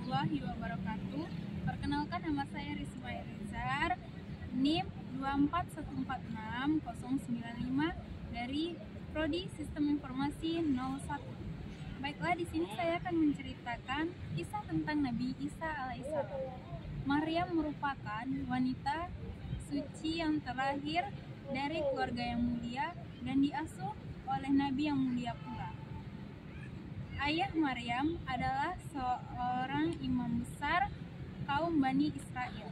warahmatullahi wabarakatuh. Perkenalkan, nama saya Rizma Irizar, NIM 24146-095 dari Prodi Sistem Informasi 01. Baiklah, di sini saya akan menceritakan kisah tentang Nabi Isa alaihissalam. Maryam merupakan wanita suci yang terlahir dari keluarga yang mulia dan diasuh oleh Nabi yang mulia pula. Ayah Maryam adalah seorang imam besar kaum Bani Israel.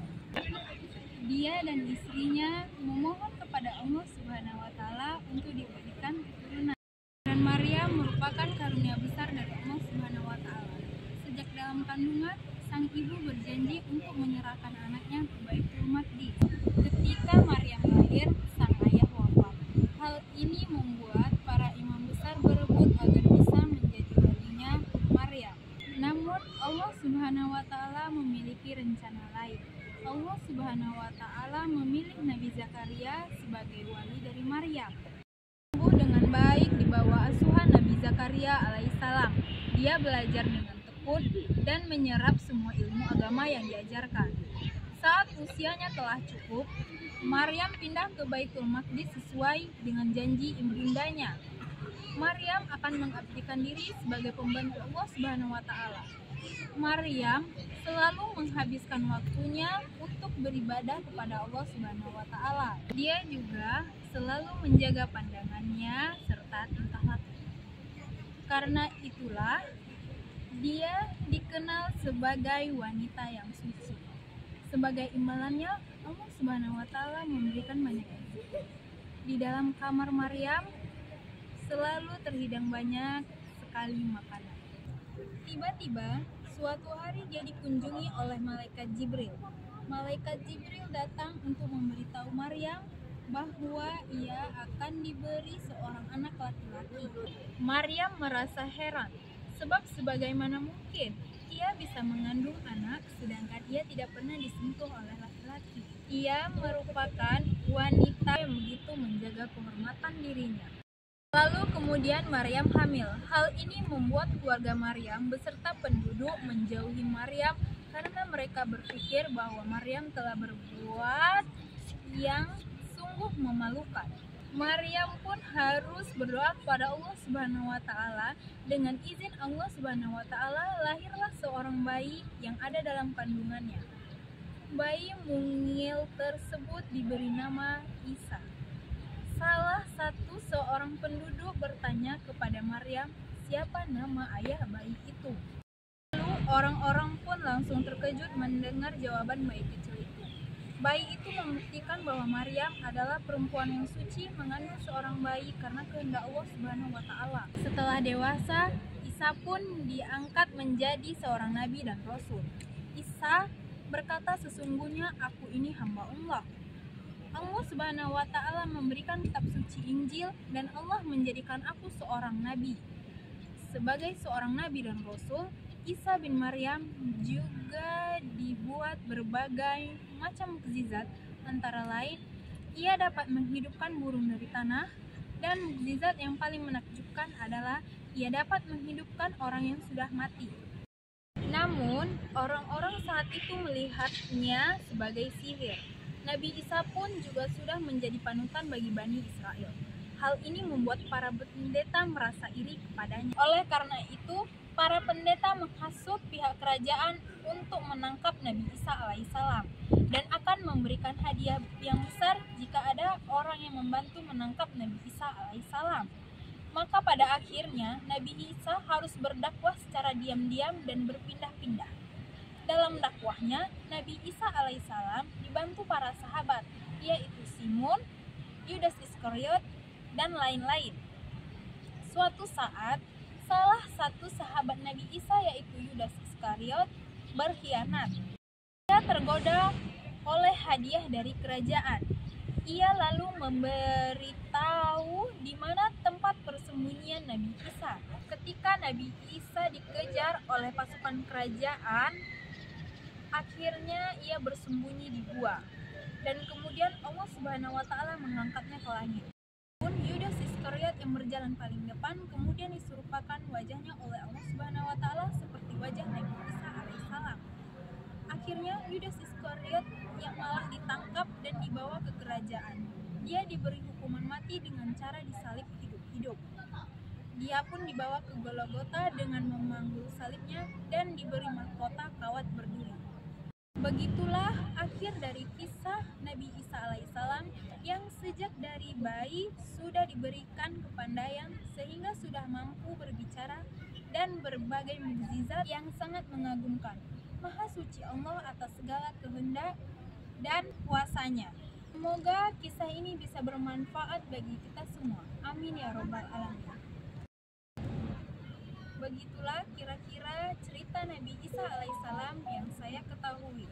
Dia dan istrinya memohon kepada Allah Subhanahu wa Ta'ala untuk diberikan keturunan. Dan Maryam merupakan karunia besar dari Allah Subhanahu wa Ta'ala. Sejak dalam kandungan, sang ibu berjanji untuk menyerahkan anaknya ke Baitul Maqdis. Ketika Maryam lahir, sang ayah wafat. Hal ini membuat para imam besar berebut agar bisa menjadi walinya Maryam. Namun Allah Subhanahu wa Ta'ala memiliki rencana lain. Allah Subhanahu wa Ta'ala memilih Nabi Zakaria sebagai wali dari Maryam. Tumbuh dengan baik di bawah asuhan Nabi Zakaria alaihissalam. Dia belajar dengan tekun dan menyerap semua ilmu agama yang diajarkan. Saat usianya telah cukup, Maryam pindah ke Baitul Maqdis sesuai dengan janji ibundanya. Maryam akan mengabdikan diri sebagai pembantu Allah Subhanahu wa Ta'ala. Maryam selalu menghabiskan waktunya untuk beribadah kepada Allah Subhanahu wa Ta'ala. Dia juga selalu menjaga pandangannya serta tingkah laku. Karena itulah dia dikenal sebagai wanita yang suci. Sebagai imbalannya, Allah Subhanahu wa Ta'ala memberikan banyak rezeki. Di dalam kamar Maryam selalu terhidang banyak sekali makanan. Tiba-tiba suatu hari dia dikunjungi oleh malaikat Jibril. Malaikat Jibril datang untuk memberitahu Maryam bahwa ia akan diberi seorang anak laki-laki. Maryam merasa heran, sebab sebagaimana mungkin ia bisa mengandung anak sedangkan ia tidak pernah disentuh oleh laki-laki. Ia merupakan wanita yang begitu menjaga kehormatan dirinya. Lalu kemudian Maryam hamil. Hal ini membuat keluarga Maryam beserta penduduk menjauhi Maryam karena mereka berpikir bahwa Maryam telah berbuat yang sungguh memalukan. Maryam pun harus berdoa kepada Allah Subhanahu wa Ta'ala. Dengan izin Allah Subhanahu wa Ta'ala, lahirlah seorang bayi yang ada dalam kandungannya. Bayi mungil tersebut diberi nama Isa. Salah satu seorang penduduk bertanya kepada Maryam, siapa nama ayah bayi itu? Lalu orang-orang pun langsung terkejut mendengar jawaban bayi kecil itu. Bayi itu membuktikan bahwa Maryam adalah perempuan yang suci mengandung seorang bayi karena kehendak Allah Subhanahu wa Ta'ala. Setelah dewasa, Isa pun diangkat menjadi seorang nabi dan rasul. Isa berkata, sesungguhnya aku ini hamba Allah. Allah Subhanahu wa Ta'ala memberikan kitab suci Injil dan Allah menjadikan aku seorang nabi. Sebagai seorang nabi dan rasul, Isa bin Maryam juga dibuat berbagai macam mukjizat, antara lain ia dapat menghidupkan burung dari tanah, dan mukjizat yang paling menakjubkan adalah ia dapat menghidupkan orang yang sudah mati. Namun orang-orang saat itu melihatnya sebagai sihir. Nabi Isa pun juga sudah menjadi panutan bagi Bani Israel. Hal ini membuat para pendeta merasa iri kepadanya. Oleh karena itu, para pendeta menghasut pihak kerajaan untuk menangkap Nabi Isa alaihissalam dan akan memberikan hadiah yang besar jika ada orang yang membantu menangkap Nabi Isa alaihissalam. Maka pada akhirnya Nabi Isa harus berdakwah secara diam-diam dan berpindah-pindah. Dalam dakwahnya, Nabi Isa alaihissalam dibantu para sahabat, yaitu Simon, Yudas Iskariot, dan lain-lain. Suatu saat, salah satu sahabat Nabi Isa, yaitu Yudas Iskariot, berkhianat. Ia tergoda oleh hadiah dari kerajaan. Ia lalu memberitahu di mana tempat persembunyian Nabi Isa. Ketika Nabi Isa dikejar oleh pasukan kerajaan, akhirnya ia bersembunyi di gua, dan kemudian Allah Subhanahu wa Ta'ala mengangkatnya ke langit. Pun Yudas Iskariot yang berjalan paling depan kemudian diserupakan wajahnya oleh Allah Subhanahu wa Ta'ala seperti wajah Nabi Isa alaihissalam. akhirnya Yudas Iskariot yang malah ditangkap dan dibawa ke kerajaan. Dia diberi hukuman mati dengan cara disalib hidup-hidup. Dia pun dibawa ke Golgota dengan memanggul salibnya dan diberi mahkota kawat berduri. Begitulah akhir dari kisah Nabi Isa alaihissalam yang sejak dari bayi sudah diberikan kepandaian sehingga sudah mampu berbicara dan berbagai mukjizat yang sangat mengagumkan. Maha suci Allah atas segala kehendak dan kuasanya. Semoga kisah ini bisa bermanfaat bagi kita semua. Amin ya robbal alamin. Begitulah kira-kira cerita Nabi Isa alaihissalam yang saya ketahui.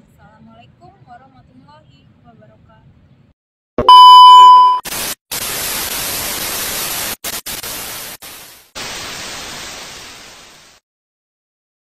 Assalamualaikum warahmatullahi wabarakatuh.